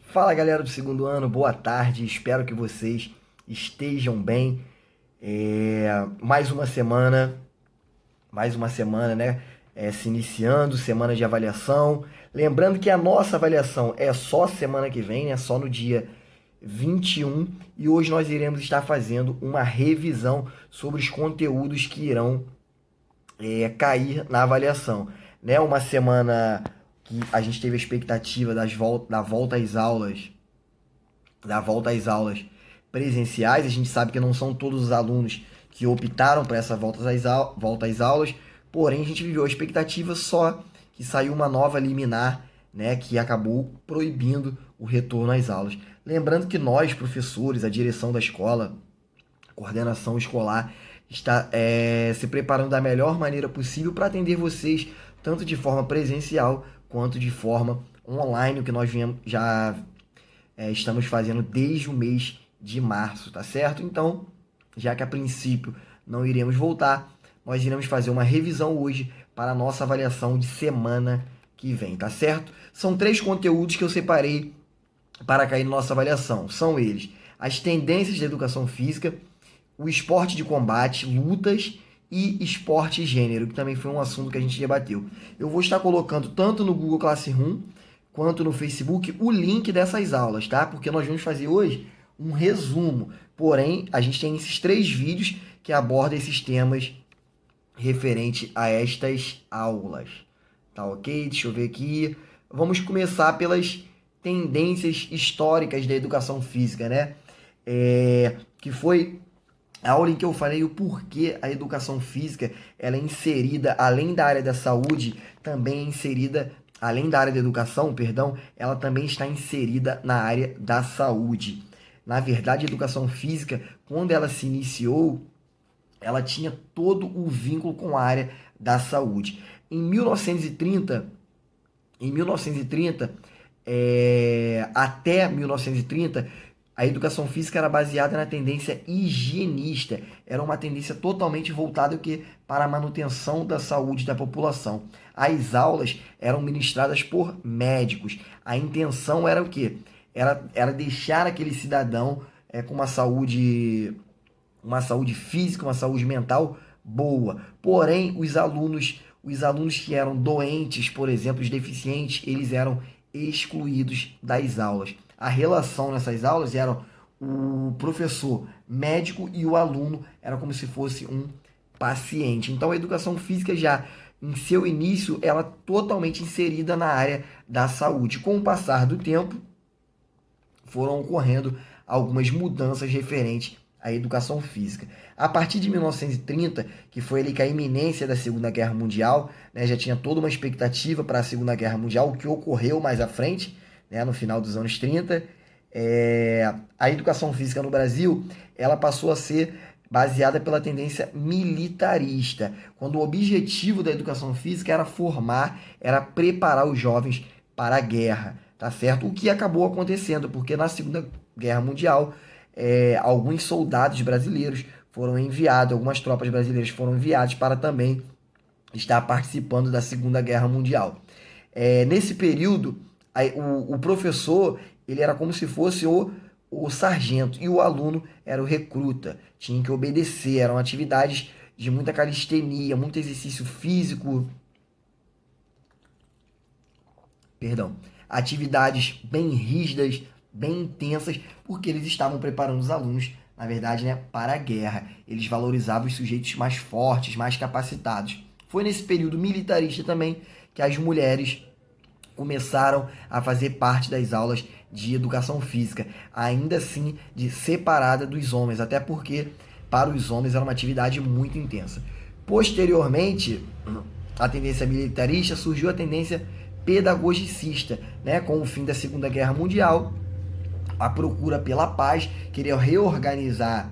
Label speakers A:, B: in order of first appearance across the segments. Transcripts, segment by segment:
A: Fala galera do segundo ano, boa tarde, espero que vocês estejam bem. Mais uma semana, né? Se iniciando, semana de avaliação. Lembrando que a nossa avaliação é só semana que vem, né? Só no dia 21. E hoje nós iremos estar fazendo uma revisão sobre os conteúdos que irão cair na avaliação, né? Uma semana que a gente teve a expectativa da volta às aulas presenciais. A gente sabe que não são todos os alunos que optaram por essa volta às aulas, porém a gente viveu a expectativa, só que saiu uma nova liminar, né, que acabou proibindo o retorno às aulas. Lembrando que nós, professores, a direção da escola, a coordenação escolar, está se preparando da melhor maneira possível para atender vocês, tanto de forma presencial quanto de forma online, o que nós estamos fazendo desde o mês de março, tá certo? Então, já que a princípio não iremos voltar, nós iremos fazer uma revisão hoje para a nossa avaliação de semana que vem, tá certo? São 3 conteúdos que eu separei para cair na nossa avaliação. São eles: as tendências da educação física, o esporte de combate, lutas e esporte e gênero, que também foi um assunto que a gente debateu. Eu vou estar colocando tanto no Google Classroom quanto no Facebook o link dessas aulas, tá? Porque nós vamos fazer hoje um resumo. Porém, a gente tem esses 3 vídeos que abordam esses temas referente a estas aulas. Tá ok? Deixa eu ver aqui. Vamos começar pelas tendências históricas da educação física, né? Que foi a aula em que eu falei o porquê a educação física ela é inserida, além da área da saúde, também é inserida, além da área da educação, perdão, ela também está inserida na área da saúde. Na verdade, a educação física, quando ela se iniciou, ela tinha todo o vínculo com a área da saúde. Em 1930, até 1930, a educação física era baseada na tendência higienista. Era uma tendência totalmente voltada para a manutenção da saúde da população. As aulas eram ministradas por médicos. A intenção era o quê? Era deixar aquele cidadão com uma saúde física, uma saúde mental boa. Porém, os alunos que eram doentes, por exemplo, os deficientes, eles eram excluídos das aulas. A relação nessas aulas era o professor médico e o aluno era como se fosse um paciente. Então, a educação física já em seu início, ela totalmente inserida na área da saúde. Com o passar do tempo, foram ocorrendo algumas mudanças referentes à educação física. A partir de 1930, que foi ali que a iminência da Segunda Guerra Mundial, né, já tinha toda uma expectativa para a Segunda Guerra Mundial, o que ocorreu mais à frente, né, no final dos anos 30, a educação física no Brasil ela passou a ser baseada pela tendência militarista, quando o objetivo da educação física era preparar os jovens para a guerra, tá certo? O que acabou acontecendo, porque na Segunda Guerra Mundial, alguns soldados brasileiros foram enviados, algumas tropas brasileiras foram enviadas para também estar participando da Segunda Guerra Mundial. Nesse período, o professor ele era como se fosse o sargento e o aluno era o recruta. Tinha que obedecer, eram atividades de muita calistenia, muito exercício físico. Atividades bem rígidas, bem intensas, porque eles estavam preparando os alunos, na verdade, né, para a guerra. Eles valorizavam os sujeitos mais fortes, mais capacitados. Foi nesse período militarista também que as mulheres começaram a fazer parte das aulas de educação física, ainda assim separada dos homens, até porque para os homens era uma atividade muito intensa. Posteriormente, a tendência militarista surgiu a tendência pedagogicista, né? Com o fim da Segunda Guerra Mundial, a procura pela paz, queria reorganizar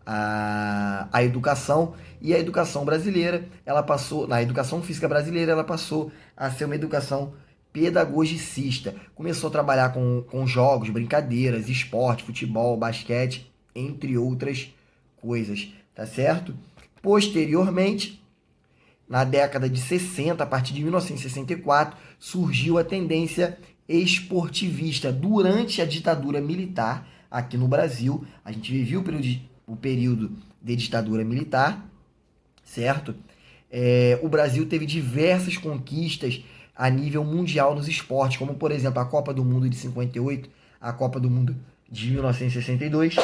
A: a educação, e a educação brasileira, na educação física brasileira, ela passou a ser uma educação pedagogicista. Começou a trabalhar com jogos, brincadeiras, esporte, futebol, basquete, entre outras coisas, tá certo? Posteriormente, na década de 60, a partir de 1964, surgiu a tendência esportivista. Durante a ditadura militar aqui no Brasil, a gente viveu o período de ditadura militar, certo? O Brasil teve diversas conquistas a nível mundial nos esportes, como por exemplo a Copa do Mundo de 58, a Copa do Mundo de 1962.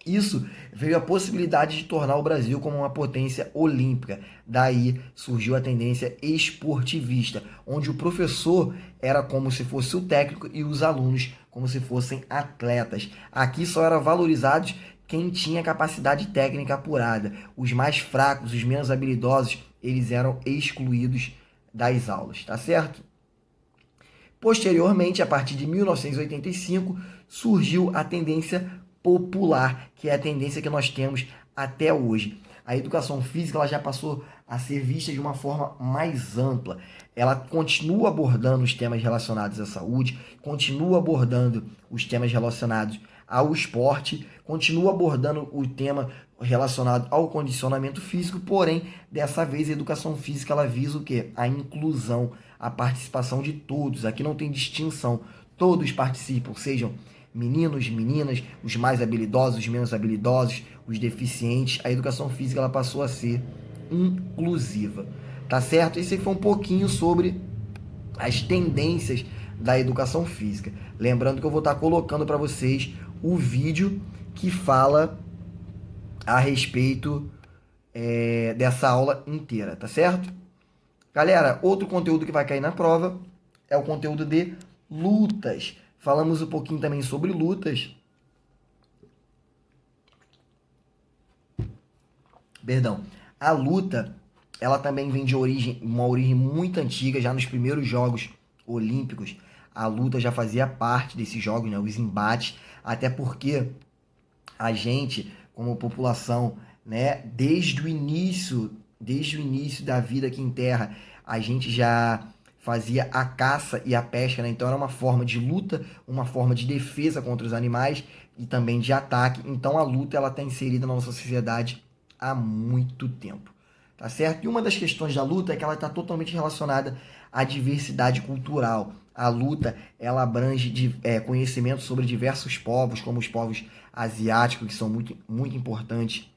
A: Isso veio a possibilidade de tornar o Brasil como uma potência olímpica. Daí surgiu a tendência esportivista, onde o professor era como se fosse o técnico e os alunos como se fossem atletas. Aqui só era valorizados quem tinha capacidade técnica apurada. Os mais fracos, os menos habilidosos, eles eram excluídos das aulas, tá certo? Posteriormente, a partir de 1985, surgiu a tendência popular, que é a tendência que nós temos até hoje. A educação física ela já passou a ser vista de uma forma mais ampla. Ela continua abordando os temas relacionados à saúde, continua abordando os temas relacionados ao esporte, continua abordando o tema relacionado ao condicionamento físico, porém, dessa vez a educação física ela visa o quê? A inclusão, a participação de todos. Aqui não tem distinção, todos participam, sejam meninos, meninas, os mais habilidosos, os menos habilidosos, os deficientes. A educação física ela passou a ser inclusiva, tá certo? Esse foi um pouquinho sobre as tendências da educação física. Lembrando que eu vou estar colocando para vocês o vídeo que fala a respeito dessa aula inteira, tá certo? Galera, outro conteúdo que vai cair na prova é o conteúdo de lutas. Falamos um pouquinho também sobre lutas. Perdão. A luta, ela também vem de uma origem muito antiga, já nos primeiros Jogos Olímpicos. A luta já fazia parte desses jogos, né, os embates, até porque a gente, como população, né, desde o início da vida aqui em terra, a gente já fazia a caça e a pesca, né? Então era uma forma de luta, uma forma de defesa contra os animais e também de ataque. Então a luta ela está inserida na nossa sociedade há muito tempo, tá certo? E uma das questões da luta é que ela está totalmente relacionada à diversidade cultural. A luta ela abrange conhecimento sobre diversos povos, como os povos asiáticos, que são muito, muito importantes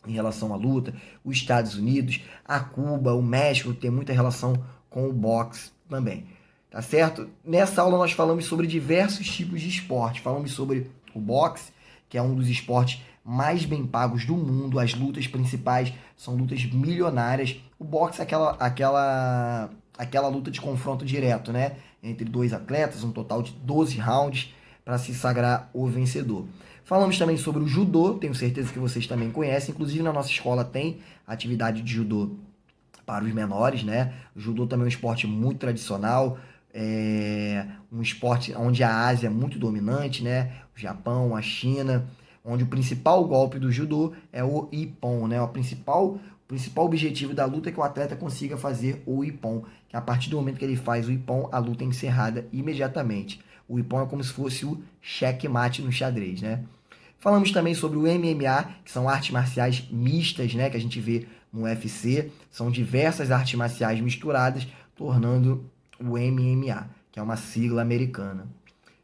A: em relação à luta, os Estados Unidos, a Cuba, o México, tem muita relação com o boxe também, tá certo? Nessa aula nós falamos sobre diversos tipos de esporte, falamos sobre o boxe, que é um dos esportes mais bem pagos do mundo, as lutas principais são lutas milionárias, o boxe é aquela luta de confronto direto, né, entre dois atletas, um total de 12 rounds para se sagrar o vencedor. Falamos também sobre o judô, tenho certeza que vocês também conhecem, inclusive na nossa escola tem atividade de judô para os menores, né? O judô também é um esporte muito tradicional, um esporte onde a Ásia é muito dominante, né? O Japão, a China, onde o principal golpe do judô é o ippon, né? O principal objetivo da luta é que o atleta consiga fazer o ippon, que a partir do momento que ele faz o ippon, a luta é encerrada imediatamente. O ippon é como se fosse o checkmate no xadrez, né? Falamos também sobre o MMA, que são artes marciais mistas, né, que a gente vê no UFC. São diversas artes marciais misturadas, tornando o MMA, que é uma sigla americana.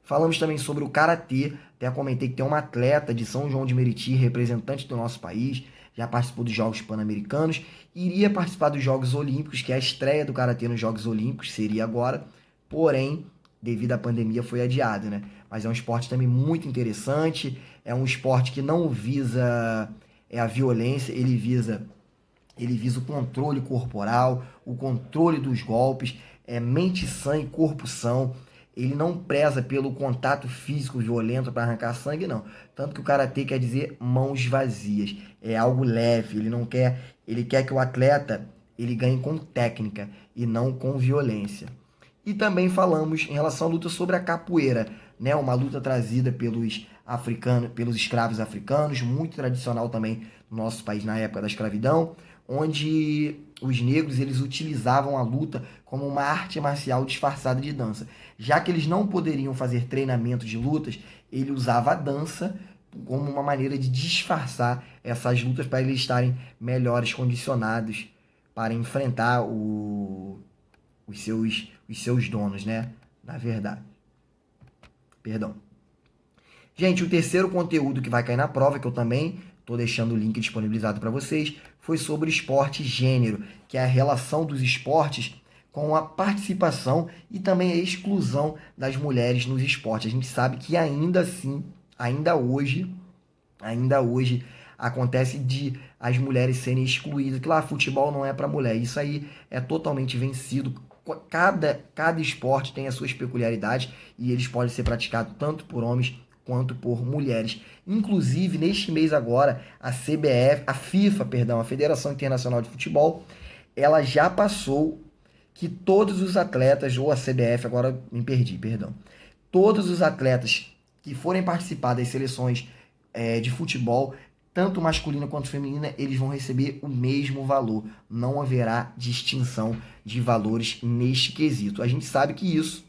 A: Falamos também sobre o Karatê. Até comentei que tem uma atleta de São João de Meriti, representante do nosso país, já participou dos Jogos Pan-Americanos, iria participar dos Jogos Olímpicos, que é a estreia do Karatê nos Jogos Olímpicos, seria agora, porém, devido à pandemia, foi adiado, né? Mas é um esporte também muito interessante, é um esporte que não visa a violência, ele visa o controle corporal, o controle dos golpes, mente sã e corpo são. Ele não preza pelo contato físico violento para arrancar sangue, não. Tanto que o karatê quer dizer mãos vazias. É algo leve, ele quer que o atleta ele ganhe com técnica e não com violência. E também falamos em relação à luta sobre a capoeira, né? Uma luta trazida pelos africanos, pelos escravos africanos, muito tradicional também no nosso país na época da escravidão, onde os negros eles utilizavam a luta como uma arte marcial disfarçada de dança. Já que eles não poderiam fazer treinamento de lutas, ele usava a dança como uma maneira de disfarçar essas lutas para eles estarem melhores condicionados para enfrentar os seus donos, né? na verdade. Perdão. Gente, o terceiro conteúdo que vai cair na prova, que eu também estou deixando o link disponibilizado para vocês, foi sobre esporte e gênero, que é a relação dos esportes com a participação e também a exclusão das mulheres nos esportes. A gente sabe que ainda assim, ainda hoje, acontece de as mulheres serem excluídas. Claro, futebol não é para mulher. Isso aí é totalmente vencido. Cada esporte tem as suas peculiaridades e eles podem ser praticados tanto por homens quanto por mulheres. Inclusive, neste mês agora, a CBF, a FIFA, perdão, a Federação Internacional de Futebol, ela já passou que todos os atletas, ou a CBF, agora me perdi, perdão, todos os atletas que forem participar das seleções de futebol, tanto masculina quanto feminina, eles vão receber o mesmo valor. Não haverá distinção de valores neste quesito. A gente sabe que isso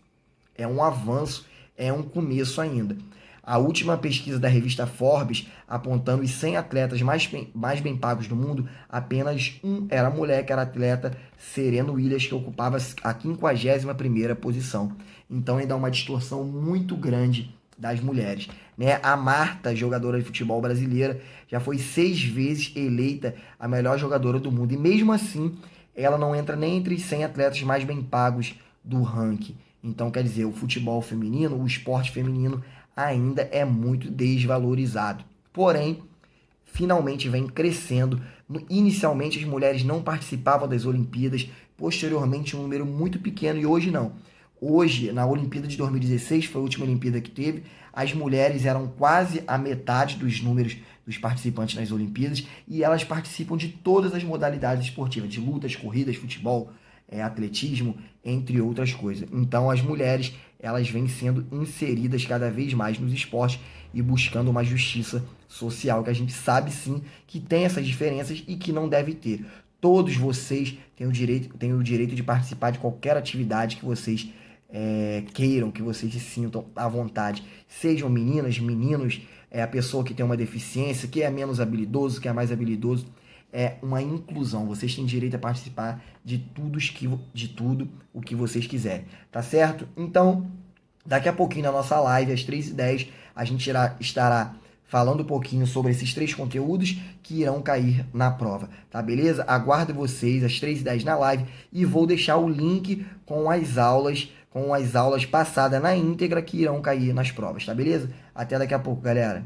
A: é um avanço, é um começo ainda. A última pesquisa da revista Forbes, apontando os 100 atletas mais bem pagos do mundo, apenas um era mulher, que era a atleta Serena Williams, que ocupava a 51ª posição. Então, ainda há uma distorção muito grande das mulheres. Né? A Marta, jogadora de futebol brasileira, já foi 6 vezes eleita a melhor jogadora do mundo. E mesmo assim, ela não entra nem entre os 100 atletas mais bem pagos do ranking. Então, quer dizer, o futebol feminino, o esporte feminino, ainda é muito desvalorizado. Porém, finalmente vem crescendo. Inicialmente, as mulheres não participavam das Olimpíadas, posteriormente um número muito pequeno, e hoje não. Hoje, na Olimpíada de 2016, foi a última Olimpíada que teve, as mulheres eram quase a metade dos números dos participantes nas Olimpíadas, e elas participam de todas as modalidades esportivas, de lutas, corridas, futebol, atletismo, entre outras coisas. Então, as mulheres, elas vêm sendo inseridas cada vez mais nos esportes e buscando uma justiça social, que a gente sabe sim que tem essas diferenças e que não deve ter. Todos vocês têm o direito de participar de qualquer atividade que vocês queiram, que vocês se sintam à vontade. Sejam meninas, meninos, a pessoa que tem uma deficiência, que é menos habilidoso, que é mais habilidoso. É uma inclusão. Vocês têm direito a participar de tudo o que vocês quiserem. Tá certo? Então, daqui a pouquinho na nossa live, às 3h10, a gente estará falando um pouquinho sobre esses 3 conteúdos que irão cair na prova. Tá beleza? Aguardo vocês às 3h10 na live e vou deixar o link com as aulas passadas na íntegra que irão cair nas provas. Tá beleza? Até daqui a pouco, galera.